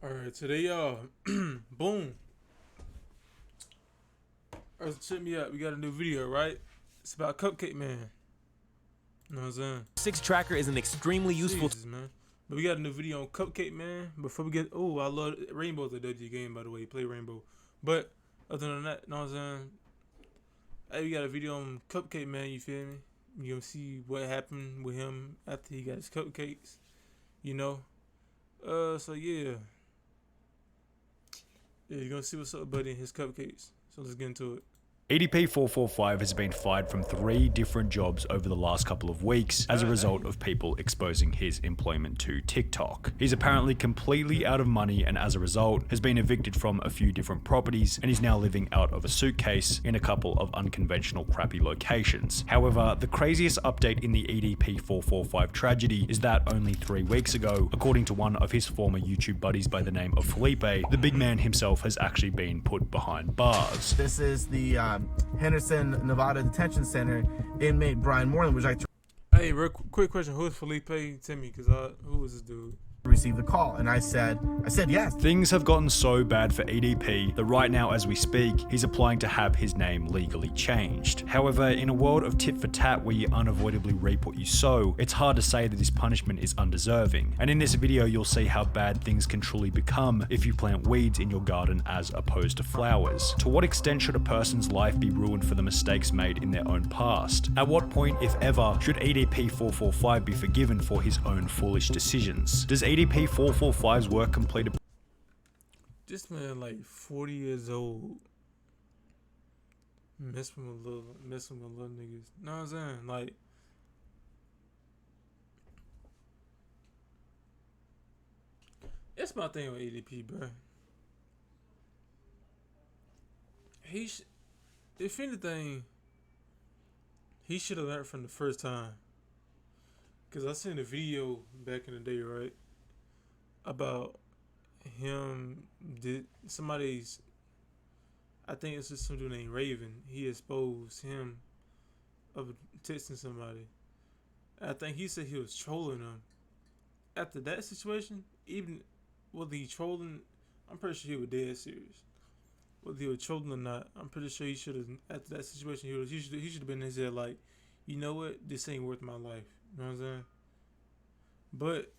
All right, today, boom. Check me out. We got a new video, right? It's about Cupcake Man. You know what I'm saying? 6 tracker is an extremely useful Jesus, man. But we got a new video on Cupcake Man. Before we get, I love Rainbow's a W game, by the way. Play Rainbow. But other than that, you know what I'm saying? Hey, we got a video on Cupcake Man. You feel me? You gonna see what happened with him after he got his cupcakes. You know. So yeah. Yeah, you're gonna see what's up, buddy, and his cupcakes. So let's get into it. EDP445 has been fired from 3 different jobs over the last couple of weeks as a result of people exposing his employment to TikTok. He's apparently completely out of money and as a result has been evicted from a few different properties and is now living out of a suitcase in a couple of unconventional crappy locations. However, the craziest update in the EDP445 tragedy is that only 3 weeks ago, according to one of his former YouTube buddies by the name of Felipe, the big man himself has actually been put behind bars. This is the Henderson, Nevada Detention Center inmate Brian Moreland, which I Hey, real quick question. Who is Felipe? Tell me, who is this dude? received the call, and I said yes. Things have gotten so bad for EDP that right now as we speak, he's applying to have his name legally changed. However, in a world of tit for tat where you unavoidably reap what you sow, it's hard to say that this punishment is undeserving. And in this video, you'll see how bad things can truly become if you plant weeds in your garden as opposed to flowers. To what extent should a person's life be ruined for the mistakes made in their own past? At what point, if ever, should EDP445 be forgiven for his own foolish decisions? Does EDP445's work completed? This man like 40 years old. Messing with little niggas. Know what I'm saying? Like, that's my thing with EDP, bro. If anything, he should have learned from the first time. Cause I seen a video back in the day, right? About him, I think it's just some dude named Raven. He exposed him of texting somebody. I think he said he was trolling them. After that situation, even whether he trolling, I'm pretty sure he was dead serious. Whether he was trolling or not, I'm pretty sure he should have. After that situation, he should have been in his head like, you know what, this ain't worth my life. You know what I'm saying? But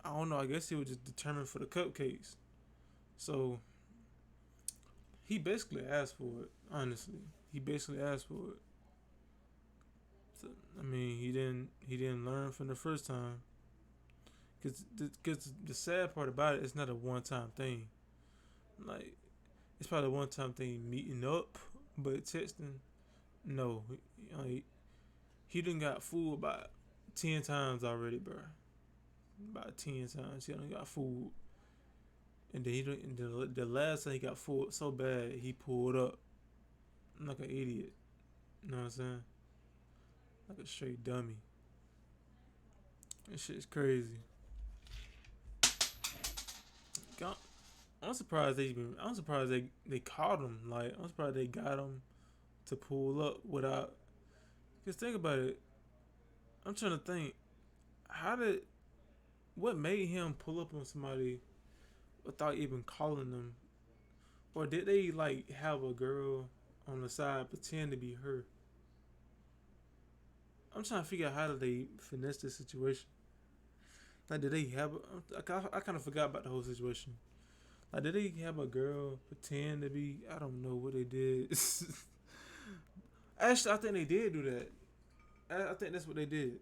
I don't know. I guess he was just determined for the cupcakes. So he basically asked for it. Honestly, he basically asked for it. So, I mean, he didn't learn from the first time. Cause the sad part about it, it's not a one-time thing. Like, it's probably a one-time thing meeting up, but texting, no. Like, he done got fooled about 10 times already, bro. About 10 times he done got fooled. And then the last time he got fooled so bad, he pulled up like an idiot. You know what I'm saying? Like a straight dummy. This shit's crazy. I'm surprised they caught him. Like, I'm surprised they got him to pull up without. Cause think about it. I'm trying to think. What made him pull up on somebody without even calling them? Or did they like have a girl on the side pretend to be her? I'm trying to figure out how did they finesse this situation. Like, did they have? I kind of forgot about the whole situation. Like, did they have a girl pretend to be? I don't know what they did. Actually, I think they did do that. I think that's what they did.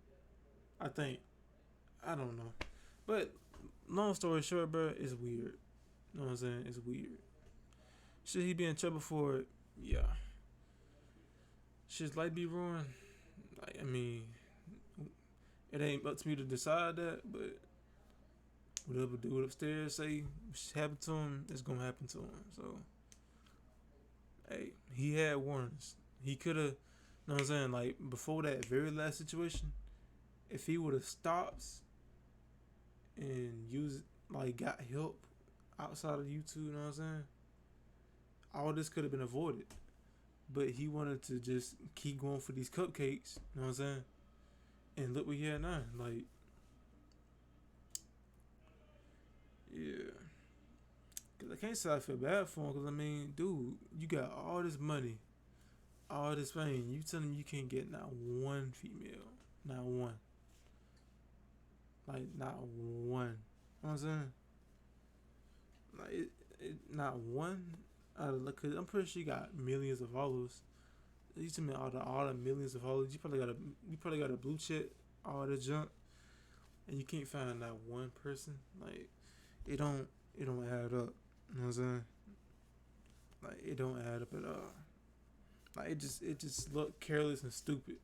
I don't know. But long story short, bro, it's weird. You know what I'm saying? It's weird. Should he be in trouble for it? Yeah. Should his life be ruined? Like, I mean, it ain't up to me to decide that, but whatever dude upstairs say happened to him, it's gonna happen to him. So, hey, he had warnings. He could have, you know what I'm saying? Like, before that very last situation, if he would have stopped and got help outside of YouTube, you know what I'm saying? All this could have been avoided. But he wanted to just keep going for these cupcakes, you know what I'm saying? And look what he had now. Like, yeah, I can't say I feel bad for him because I mean, dude, you got all this money, all this fame. You telling me you can't get not one female, not one, like not one. You know what I'm saying? Like not one. Cause I'm pretty sure you got millions of followers. You tell me all the millions of followers. You probably got a blue check, all the junk, and you can't find that one person. Like it don't add up. You know what I'm saying? Like it don't add up at all. Like it just look careless and stupid.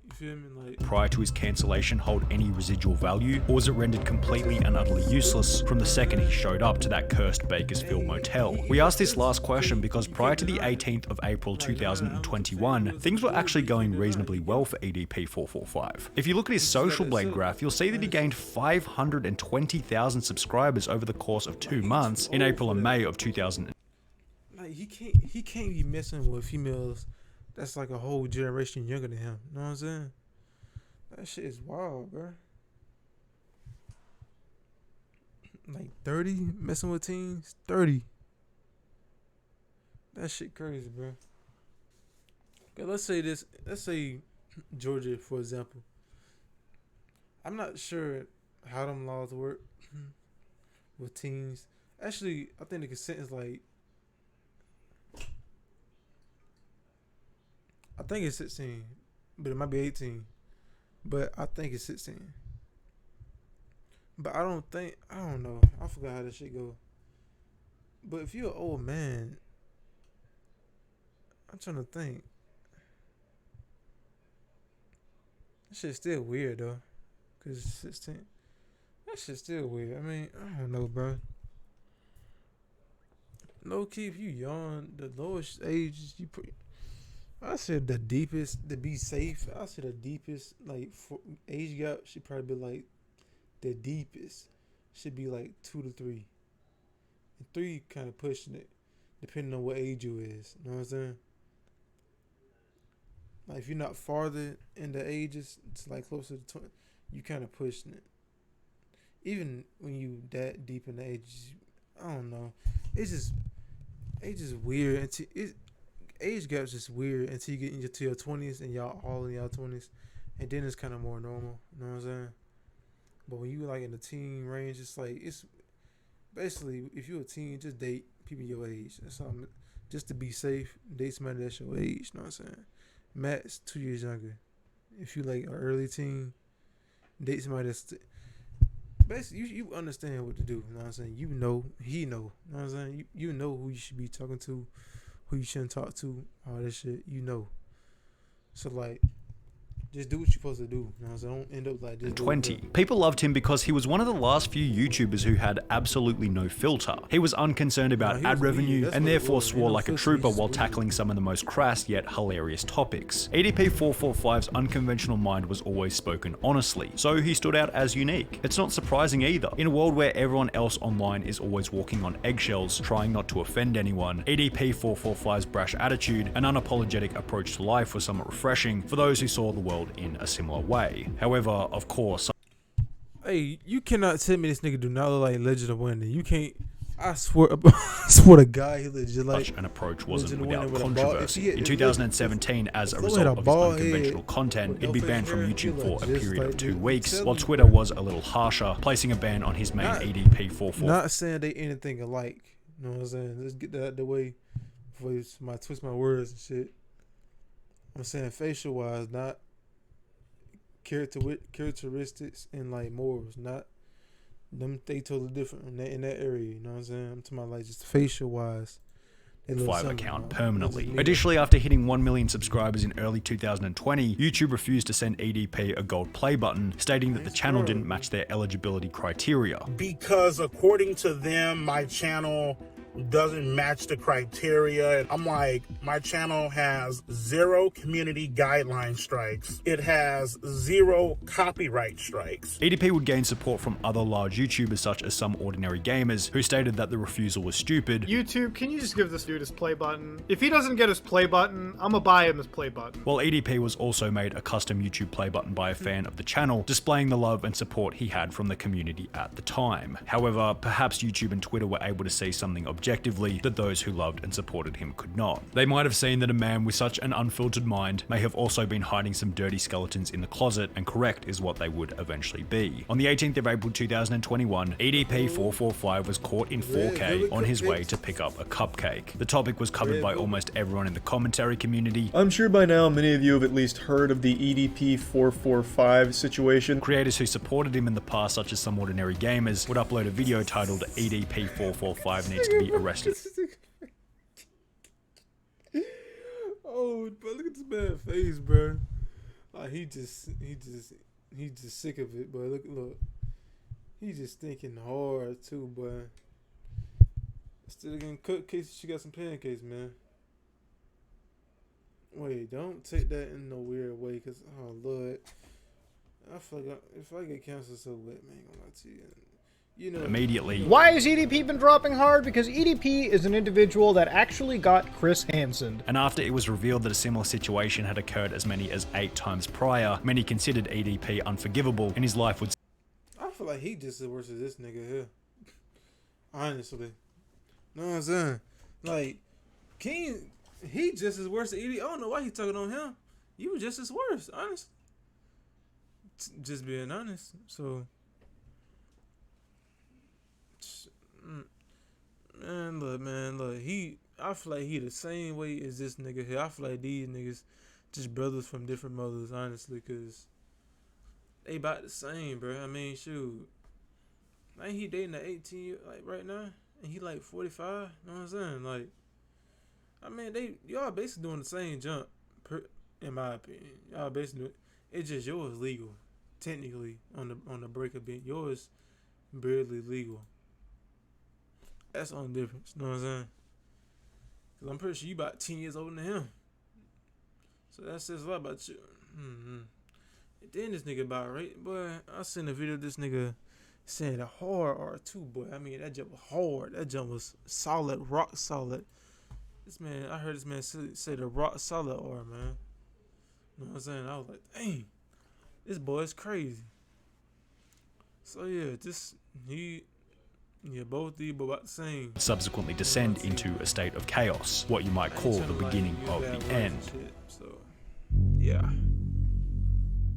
You feel me? Like prior to his cancellation hold any residual value, or was it rendered completely and utterly useless from the second he showed up to that cursed Bakersfield motel? We asked this last question because prior to the 18th of April 2021, things were actually going reasonably well for EDP445. If you look at his social blade graph, you'll see that he gained 520,000 subscribers over the course of 2 months in April and May of 2000. Like he can't be messing with females that's like a whole generation younger than him. You know what I'm saying? That shit is wild, bro. Like 30 messing with teens, 30. That shit crazy, bro. Okay, let's say Georgia, for example. I'm not sure how them laws work with teens. Actually, I think the consent is like, I think it's 16, but it might be 18. But I think it's 16. But I don't know. I forgot how that shit go. But if you're an old man, I'm trying to think. That shit's still weird though, cause it's 16. That shit's still weird. I mean, I don't know, bro. Low key, if you young, the lowest age you put. I said the deepest, to be safe, I said the deepest, like, age gap should probably be, like, the deepest should be, like, 2 to 3. And 3 kind of pushing it, depending on what age you is. You know what I'm saying? Like, if you're not farther in the ages, it's, like, closer to 20, you kind of pushing it. Even when you that deep in the ages, I don't know. It's just weird. Age gap's just weird until you get into your 20s and y'all all in y'all 20s, and then it's kind of more normal. You know what I'm saying? But when you like in the teen range, it's like it's basically if you're a teen, just date people your age. That's all. Just to be safe, date somebody that's your age. You know what I'm saying? Max 2 years younger. If you like an early teen, date somebody that's basically you understand what to do. You know what I'm saying? You know, he know. You know what I'm saying? You know who you should be talking to, who you shouldn't talk to, all this shit, you know. So, like, just do what you're supposed to do. You know what I'm saying? Don't end up like this. 20. People loved him because he was one of the last few YouTubers who had absolutely no filter. He was unconcerned about ad revenue and therefore swore like a trooper while tackling some of the most crass yet hilarious topics. EDP445's unconventional mind was always spoken honestly, so he stood out as unique. It's not surprising either. In a world where everyone else online is always walking on eggshells, trying not to offend anyone, EDP445's brash attitude and unapologetic approach to life was somewhat refreshing for those who saw the world in a similar way. However, of course, hey, you cannot tell me this nigga do not look like Legend of Winning. You can't. I swear to God, he legit like. Such an approach wasn't without controversy. In 2017, as a result of his unconventional content, he'd be banned from YouTube for a period of 2 weeks, while Twitter was a little harsher, placing a ban on his main EDP445. Not saying they anything alike. You know what I'm saying? Let's get that out of the way before I twist my words and shit. I'm saying facial wise, not characteristics and like morals, not them. They totally different in that area. You know what I'm saying? I'm talking about like just facial wise. 5 account permanently. Additionally, after hitting 1 million subscribers in early 2020, YouTube refused to send EDP a gold play button, stating that the channel didn't match their eligibility criteria. Because according to them, my channel doesn't match the criteria. I'm like, my channel has 0 community guideline strikes. It has 0 copyright strikes. EDP would gain support from other large YouTubers such as Some Ordinary Gamers, who stated that the refusal was stupid. YouTube, can you just give this dude his play button? If he doesn't get his play button, I'm gonna buy him his play button. While EDP was also made a custom YouTube play button by a fan of the channel, displaying the love and support he had from the community at the time. However, perhaps YouTube and Twitter were able to see something objective objectively that those who loved and supported him could not. They might have seen that a man with such an unfiltered mind may have also been hiding some dirty skeletons in the closet, and correct is what they would eventually be. On the 18th of April 2021, EDP445 was caught in 4K on his way to pick up a cupcake. The topic was covered by almost everyone in the commentary community. I'm sure by now many of you have at least heard of the EDP445 situation. Creators who supported him in the past, such as Some Ordinary Gamers, would upload a video titled EDP445 needs to be arrested. Oh, bro, look at this man's face, bro. Like he just sick of it, bro. Look. He just thinking hard too, boy. Instead of getting cupcakes, she got some pancakes, man. Wait, don't take that in no weird way, cause oh Lord, I feel like if I get canceled so wet, man, I'm gonna lie to you. You know, Immediately. Why has EDP been dropping hard? Because EDP is an individual that actually got Chris Hansen. And after it was revealed that a similar situation had occurred as many as 8 times prior, many considered EDP unforgivable, and his life would. I feel like he just as worse as this nigga here. Honestly, know what I'm saying? Like, King, he just as worse as EDP. I don't know why he talking on him. You were just as worse, honest. Just being honest. So. Man, look, I feel like he the same way as this nigga here. I feel like these niggas just brothers from different mothers, honestly, cause they about the same, bro. I mean, shoot, ain't he dating an 18 like right now, and he like 45. Know what I'm saying? Like, I mean, y'all basically doing the same jump, in my opinion. Y'all basically it's just yours legal, technically on the breakup bit. Yours barely legal. That's the only difference, you know what I'm saying? Because I'm pretty sure you about 10 years older than him. So that says a lot about you. And then this nigga about right, boy, I seen a video of this nigga saying a hard R2, boy. I mean, that jump was hard. That jump was solid, rock solid. I heard this man say the rock solid R, man. You know what I'm saying? I was like, dang, this boy is crazy. So yeah, both these about the same. Subsequently descend into a state of chaos, what you might call the beginning of the end. So, yeah.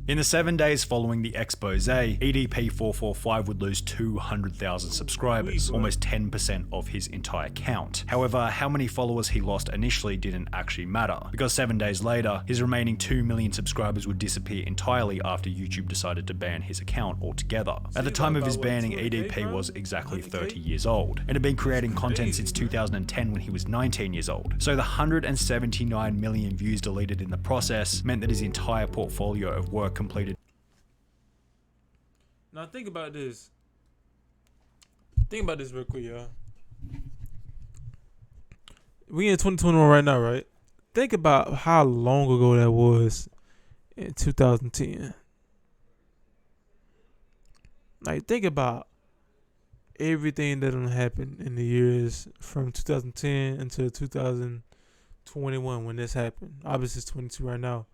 In the 7 days following the expose, EDP445 would lose 200,000 subscribers, almost 10% of his entire count. However, how many followers he lost initially didn't actually matter, because 7 days later, his remaining 2 million subscribers would disappear entirely after YouTube decided to ban his account altogether. At the time of his banning, EDP was exactly 30 years old, and had been creating content since 2010 when he was 19 years old. So the 179 million views deleted in the process meant that his entire portfolio of work completed. Now think about this. Think about this real quick, y'all. We in 2021 right now, right? Think about how long ago that was in 2010. Like, think about everything that done happened in the years from 2010 until 2021 when this happened. Obviously, it's 22 right now.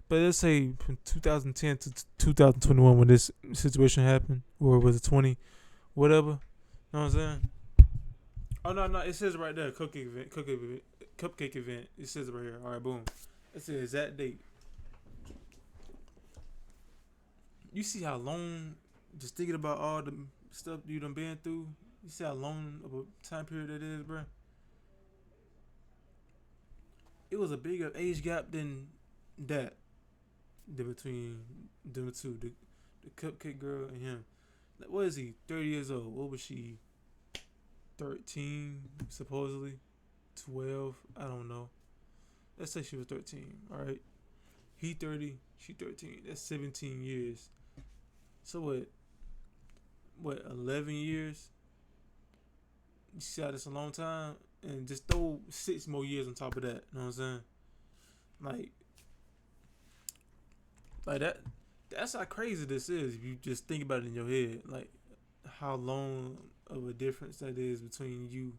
But let's say from 2010 to 2021 when this situation happened, or was it 20, whatever. Know what I'm saying? Oh no, it says right there, cupcake event. It says it right here. All right, boom. It says that date. You see how long? Just thinking about all the stuff you done been through. You see how long of a time period that is, bro. It was a bigger age gap than that. Between them two, the cupcake girl and him. Like, what is he? 30 years old. What was she? 13, supposedly. 12. I don't know. Let's say she was 13. All right. He 30. She 13. That's 17 years. So what? 11 years? You see how that's a long time, and just throw 6 more years on top of that. You know what I'm saying? Like that. That's how crazy this is. If you just think about it in your head, like how long of a difference that is between you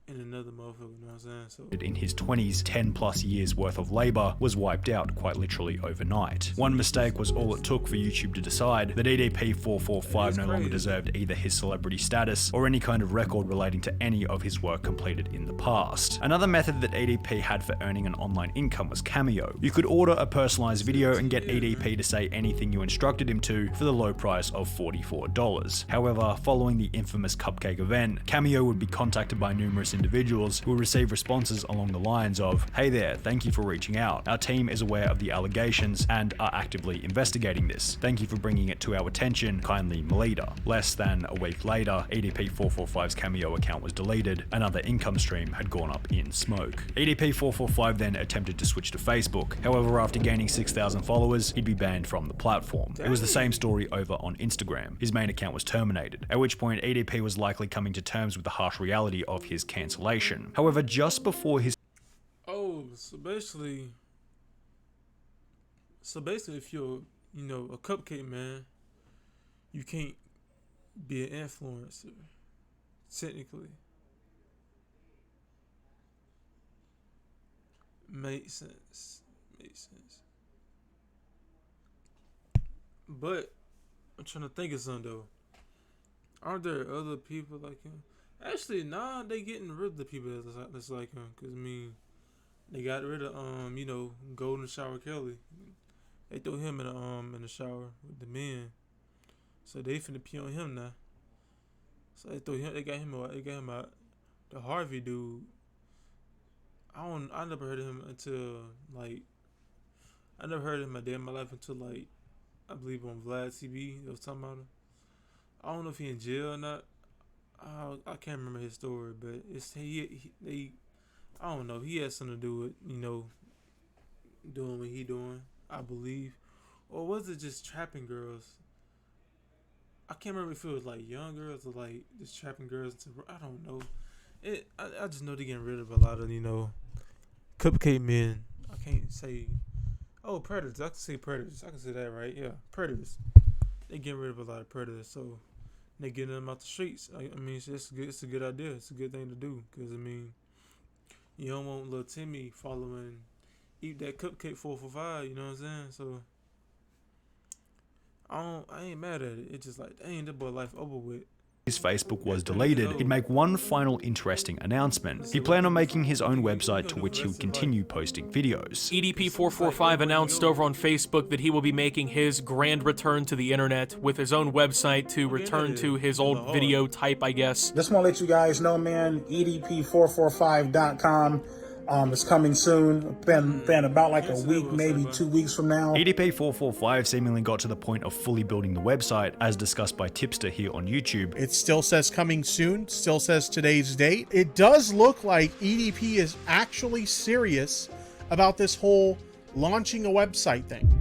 and another motherfucker, you know what I'm saying? So in his 20s, 10 plus years worth of labor was wiped out quite literally overnight. One mistake was all it took for YouTube to decide that EDP445 no longer deserved either his celebrity status or any kind of record relating to any of his work completed in the past. Another method that EDP had for earning an online income was Cameo. You could order a personalized video and get EDP to say anything you instructed him to for the low price of $44. However, following the infamous Cupcake event, Cameo would be contacted by numerous individuals who will receive responses along the lines of, "Hey there, thank you for reaching out. Our team is aware of the allegations and are actively investigating this. Thank you for bringing it to our attention. Kindly Melita." Less than a week later, EDP445's Cameo account was deleted. Another income stream had gone up in smoke. EDP445 then attempted to switch to Facebook. However, after gaining 6,000 followers, he'd be banned from the platform. It was the same story over on Instagram. His main account was terminated, at which point EDP was likely coming to terms with the harsh reality of his cancellation. However, just before his so basically, if you're, a cupcake man, you can't be an influencer, technically. Makes sense. But I'm trying to think of something though. Aren't there other people like him? Actually, nah, they getting rid of the people that's like him. Cause they got rid of Golden Shower Kelly. They threw him in the shower with the men. So they finna pee on him now. So they threw him. They got him out. The Harvey dude. I never heard of him until I never heard of him a day in my life until I believe on Vlad TV. They was talking about him. I don't know if he in jail or not. I can't remember his story, but I don't know. He has something to do with doing what he doing. I believe, or was it just trapping girls? I can't remember if it was young girls or just trapping girls. I don't know. I just know they're getting rid of a lot of cupcake men. I can't say. Oh, predators. I can say predators. I can say that, right? Yeah, predators. They getting rid of a lot of predators, so they getting them out the streets. I mean, it's good. It's a good idea. It's a good thing to do because you don't want little Timmy following, eat that cupcake 445. You know what I'm saying? So I ain't mad at it. It's just dang, that boy life over with. His Facebook was deleted, he'd make one final interesting announcement. He planned on making his own website to which he would continue posting videos. EDP445 announced over on Facebook that he will be making his grand return to the internet with his own website to return to his old video type, I guess. Just want to let you guys know, man, EDP445.com. It's coming soon. Been about a week, maybe 2 weeks from now. EDP445 seemingly got to the point of fully building the website, as discussed by Tipster here on YouTube. It still says coming soon, still says today's date. It does look like EDP is actually serious about this whole launching a website thing.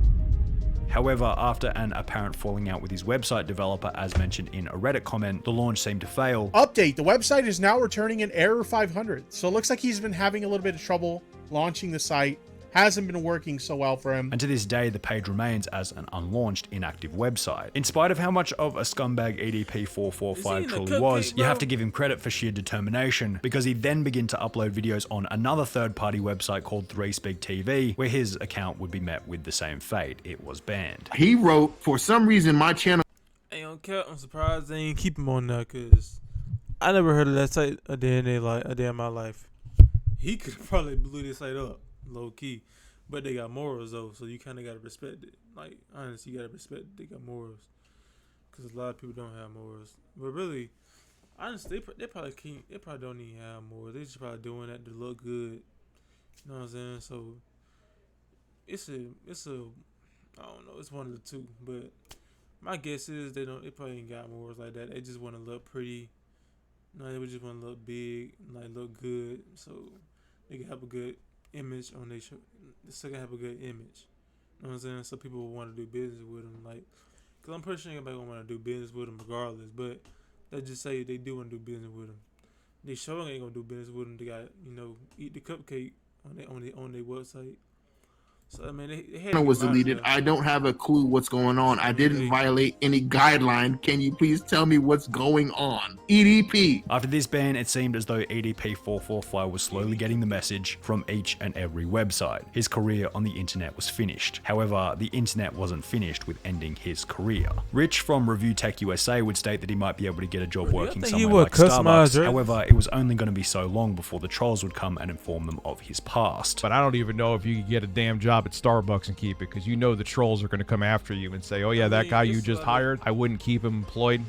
However, after an apparent falling out with his website developer, as mentioned in a Reddit comment, the launch seemed to fail. Update, the website is now returning an error 500. So it looks like he's been having a little bit of trouble launching the site. Hasn't been working so well for him. And to this day, the page remains as an unlaunched, inactive website. In spite of how much of a scumbag EDP445 truly was, you have to give him credit for sheer determination, because he then began to upload videos on another third-party website called 3Speak TV, where his account would be met with the same fate. It was banned. He wrote, "For some reason, my channel..." Hey, I'm surprised they ain't keep him on there, because I never heard of that site a day in my life. He could probably blew this site up. Low key, but they got morals though, so you kind of gotta respect it. Honestly, you gotta respect they got morals, because a lot of people don't have morals. But really, honestly, they probably can't. They probably don't even have morals. They just probably doing that to look good. You know what I'm saying? So it's a I don't know. It's one of the two. But my guess is they probably ain't got morals like that. They just want to look pretty. No, they just want to look big, look good, so they can have a good image on their show. So they can have a good image. You know what I'm saying? So people will want to do business with them, because I'm pretty sure everybody gonna want to do business with them regardless. But they just say they do want to do business with them. They sure ain't gonna do business with them. They got eat the cupcake on their website. So I mean, they had channel to was get him out of deleted. there. I don't have a clue what's going on. I didn't violate any guideline. Can you please tell me what's going on? EDP. After this ban, it seemed as though EDP445 was slowly getting the message from each and every website. His career on the internet was finished. However, the internet wasn't finished with ending his career. Rich from Review Tech USA would state that he might be able to get a job working somewhere like Starbucks. However, it was only going to be so long before the trolls would come and inform them of his past. But I don't even know if you could get a damn job at Starbucks and keep it, because you know the trolls are going to come after you and say, oh yeah, that guy you just hired, I wouldn't keep him employed.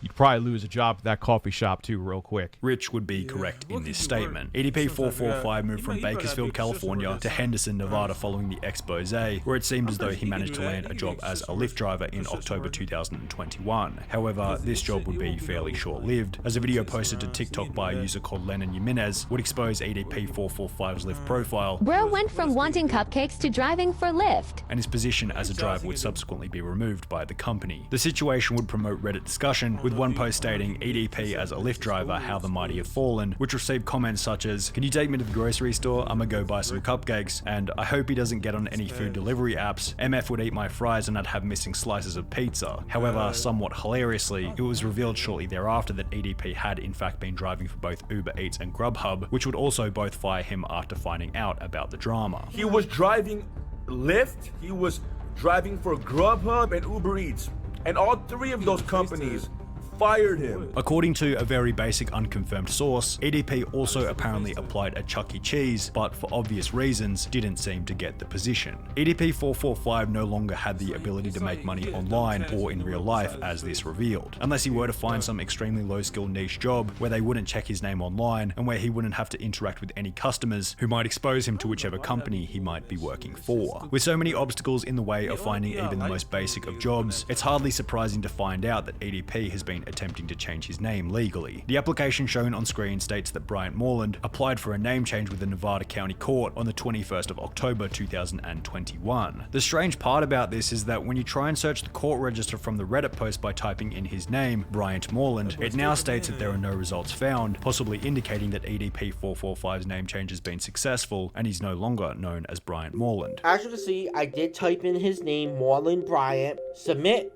You'd probably lose a job at that coffee shop too real quick. Rich would be correct in this statement. EDP445 moved from Bakersfield, California to Henderson, Nevada following the expose, where it seemed as though he managed to land a job as a Lyft driver in October 2021. However, this job would be fairly short-lived, as a video posted to TikTok by a user called Lennon Jimenez would expose EDP445's Lyft profile. Bro went from wanting cupcakes to driving for Lyft, and his position as a driver would subsequently be removed by the company. The situation would promote Reddit discussion, with one post stating EDP as a Lyft driver, how the mighty have fallen, which received comments such as, can you take me to the grocery store, I'ma go buy some cupcakes, and I hope he doesn't get on any food delivery apps, MF would eat my fries and I'd have missing slices of pizza. However, somewhat hilariously, it was revealed shortly thereafter that EDP had in fact been driving for both Uber Eats and Grubhub, which would also both fire him after finding out about the drama. He was driving Lyft, he was driving for Grubhub and Uber Eats, and all three of those companies fired him. According to a very basic unconfirmed source, EDP also apparently applied at Chuck E. Cheese, but for obvious reasons didn't seem to get the position. EDP445 no longer had the ability to make money online or in real life, as this revealed, unless he were to find some extremely low-skill niche job where they wouldn't check his name online and where he wouldn't have to interact with any customers who might expose him to whichever company he might be working for. With so many obstacles in the way of finding even the most basic of jobs, it's hardly surprising to find out that EDP has been attempting to change his name legally. The application shown on screen states that Bryant Moreland applied for a name change with the Nevada County Court on the 21st of October 2021. The strange part about this is that when you try and search the court register from the Reddit post by typing in his name, Bryant Moreland, it now states that there are no results found, possibly indicating that EDP445's name change has been successful and he's no longer known as Bryant Moreland. As you can see, I did type in his name, Moreland Bryant, submit.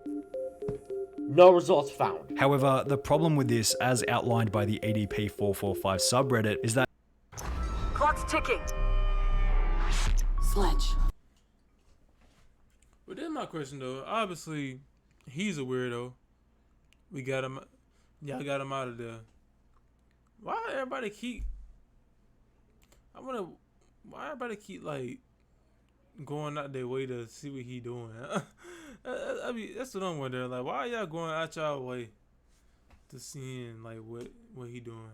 No results found. However, the problem with this, as outlined by the EDP445 subreddit, is that clock's ticking. Sledge. But then my question though, obviously he's a weirdo. We got him. Y'all got him out of there. Why everybody keep? Why everybody keep like going out their way to see what he doing? I mean, that's what I'm wondering. Like, why are y'all going out y'all way to seeing like what he doing?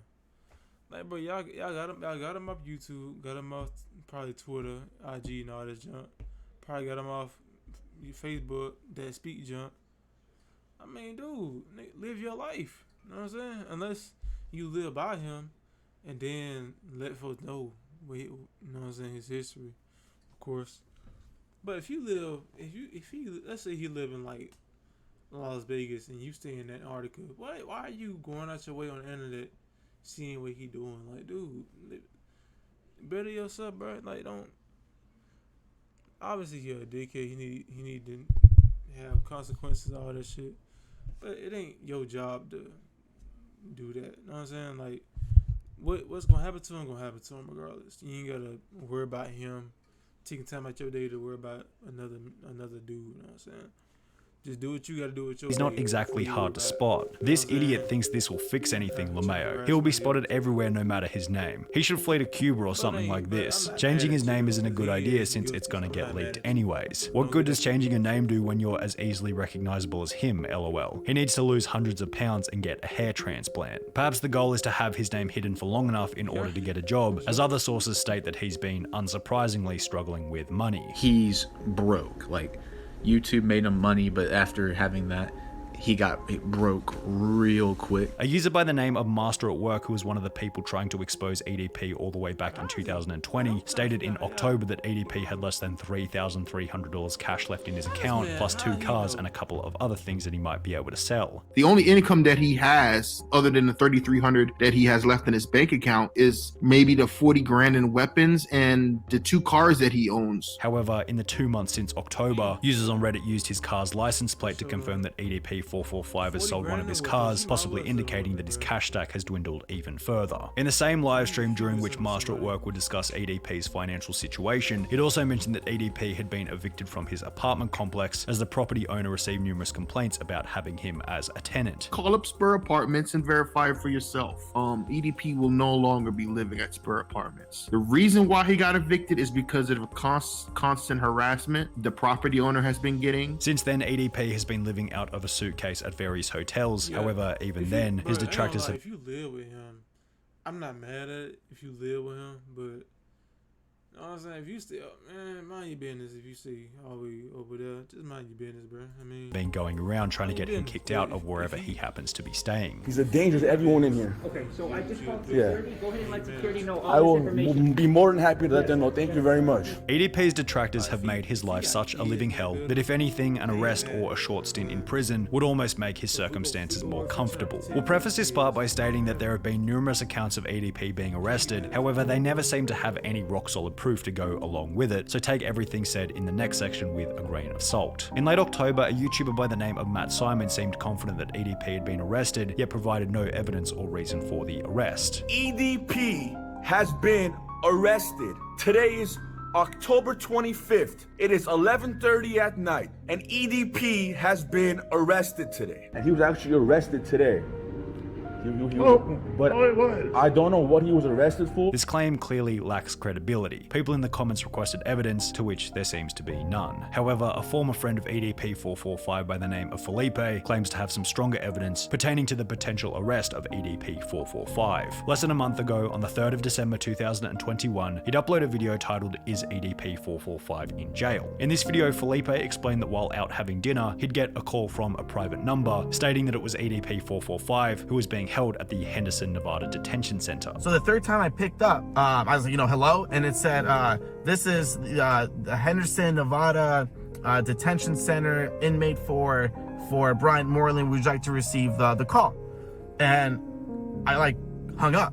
Like, bro, y'all got him off YouTube, got him off probably Twitter, IG, and all that junk. Probably got him off Facebook, that speak junk. I mean, dude, live your life. You know what I'm saying? Unless you live by him, and then let folks know what you know what I'm saying, his history, of course. But if you let's say you live in like Las Vegas and you stay in Antarctica, why are you going out your way on the internet seeing what he doing? Like, dude, better yourself, bro. Like, don't. Obviously, you're a dickhead. He need to have consequences, all that shit. But it ain't your job to do that. You know what I'm saying? Like, what's gonna happen to him regardless. You ain't gotta worry about him taking time out your day to worry about another dude, you know what I'm saying? Just do what you gotta do with your he's not exactly hard to spot. This idiot thinks this will fix anything, LeMayo. He will be spotted everywhere no matter his name. He should flee to Cuba or something like this. Changing his name isn't a good idea since it's gonna get leaked anyways. What good does changing a name do when you're as easily recognizable as him, lol? He needs to lose hundreds of pounds and get a hair transplant. Perhaps the goal is to have his name hidden for long enough in order to get a job, as other sources state that he's been, unsurprisingly, struggling with money. He's broke. Like, YouTube made him money, but after having that, he got broke real quick. A user by the name of Master at Work, who was one of the people trying to expose EDP all the way back in 2020, stated in October that EDP had less than $3,300 cash left in his account, plus 2 cars and a couple of other things that he might be able to sell. The only income that he has, other than the $3,300 that he has left in his bank account, is maybe the 40 grand in weapons and the 2 cars that he owns. However, in the 2 months since October, users on Reddit used his car's license plate to confirm that EDP445 has sold one of his cars, possibly indicating that his cash stack has dwindled even further. In the same live stream during which Master at Work would discuss EDP's financial situation, he'd also mentioned that EDP had been evicted from his apartment complex as the property owner received numerous complaints about having him as a tenant. Call up Spur Apartments and verify for yourself. EDP will no longer be living at Spur Apartments. The reason why he got evicted is because of constant harassment the property owner has been getting. Since then, EDP has been living out of a suitcase at various hotels. However, even then, his detractors have... If you live with him, I'm not mad at it if you live with him, but you know what I'm saying? If you still, man, mind your business. If you see all the way over there, just mind your business, bro. I mean, been going around trying to get him kicked out of wherever he happens to be staying. He's a danger to everyone in here. Okay, so I just called security. Go ahead and let security know all I will this information. be more than happy to let them know. Thank you very much. EDP's detractors have made his life such a living hell that if anything, an arrest or a short stint in prison would almost make his circumstances more comfortable. We'll preface this part by stating that there have been numerous accounts of EDP being arrested, however they never seem to have any rock-solid proof to go along with it, so take everything said in the next section with a grain of salt. In late October, a YouTuber by the name of Matt Simon seemed confident that EDP had been arrested, yet provided no evidence or reason for the arrest. EDP has been arrested. Today is October 25th. It is 11:30 at night, and EDP has been arrested today. And he was actually arrested today. But I don't know what he was arrested for. This claim clearly lacks credibility. People in the comments requested evidence, to which there seems to be none. However, a former friend of EDP445 by the name of Felipe claims to have some stronger evidence pertaining to the potential arrest of EDP445. Less than a month ago, on the 3rd of December 2021, he'd uploaded a video titled, "Is EDP445 in Jail?" In this video, Felipe explained that while out having dinner, he'd get a call from a private number stating that it was EDP445 who was being held at the Henderson, Nevada Detention Center. So the third time I picked up, I was like, hello, and it said, this is the Henderson, Nevada Detention Center, inmate for Bryant Moreland. Would you like to receive the call? And I hung up,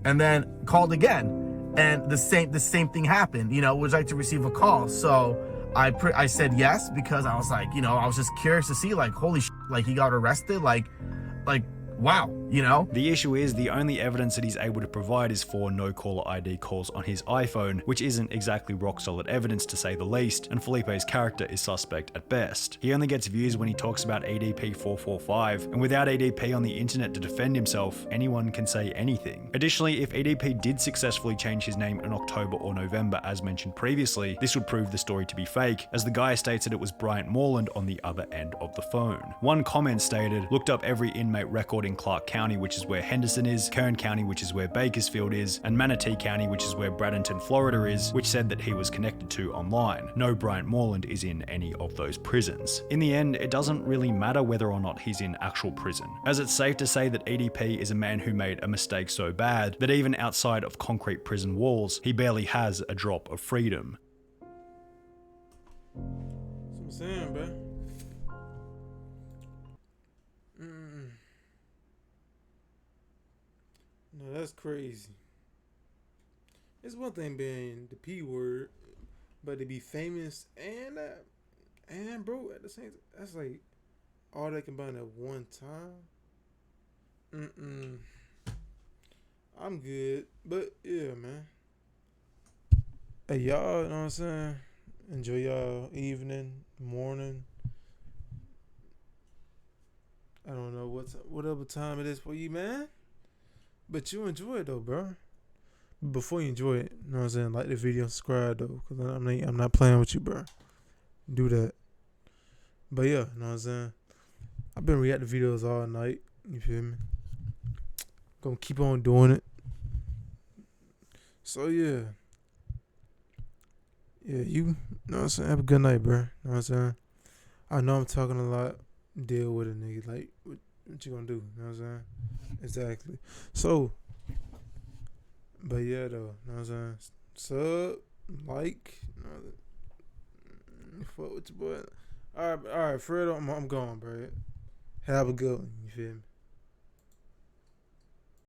and then called again, and the same thing happened. Would you like to receive a call? So I said yes, because I was like, I was just curious to see, holy shit, he got arrested, wow, The issue is the only evidence that he's able to provide is for no caller ID calls on his iPhone, which isn't exactly rock solid evidence to say the least, and Felipe's character is suspect at best. He only gets views when he talks about EDP445, and without EDP on the internet to defend himself, anyone can say anything. Additionally, if EDP did successfully change his name in October or November as mentioned previously, this would prove the story to be fake, as the guy states that it was Bryant Moreland on the other end of the phone. One comment stated, "Looked up every inmate record in Clark County, which is where Henderson is, Kern County, which is where Bakersfield is, and Manatee County, which is where Bradenton, Florida is, which said that he was connected to online. No Bryant Moreland is in any of those prisons." In the end, it doesn't really matter whether or not he's in actual prison, as it's safe to say that EDP is a man who made a mistake so bad that even outside of concrete prison walls, he barely has a drop of freedom. That's what I'm saying, bro. No, that's crazy. It's one thing being the P word, but to be famous and bro at the same time, that's all they combine at one time. I'm good, but yeah, man. Hey, y'all, you know what I'm saying? Enjoy y'all evening, morning. I don't know whatever time it is for you, man. But you enjoy it though, bro. Before you enjoy it, you know what I'm saying? Like the video, subscribe though, cause I'm not playing with you, bro. Do that. But yeah, you know what I'm saying? I've been reacting to videos all night. You feel me? Gonna keep on doing it. So yeah. Yeah, you know what I'm saying? Have a good night, bro. You know what I'm saying? I know I'm talking a lot, deal with a nigga. Like, what you gonna do? You know what I'm saying? Exactly. So, but yeah, though. You know what I'm saying? Sub, like, you know, fuck with your boy. All right, Fred, I'm gone, bro. Have a good one. You feel me?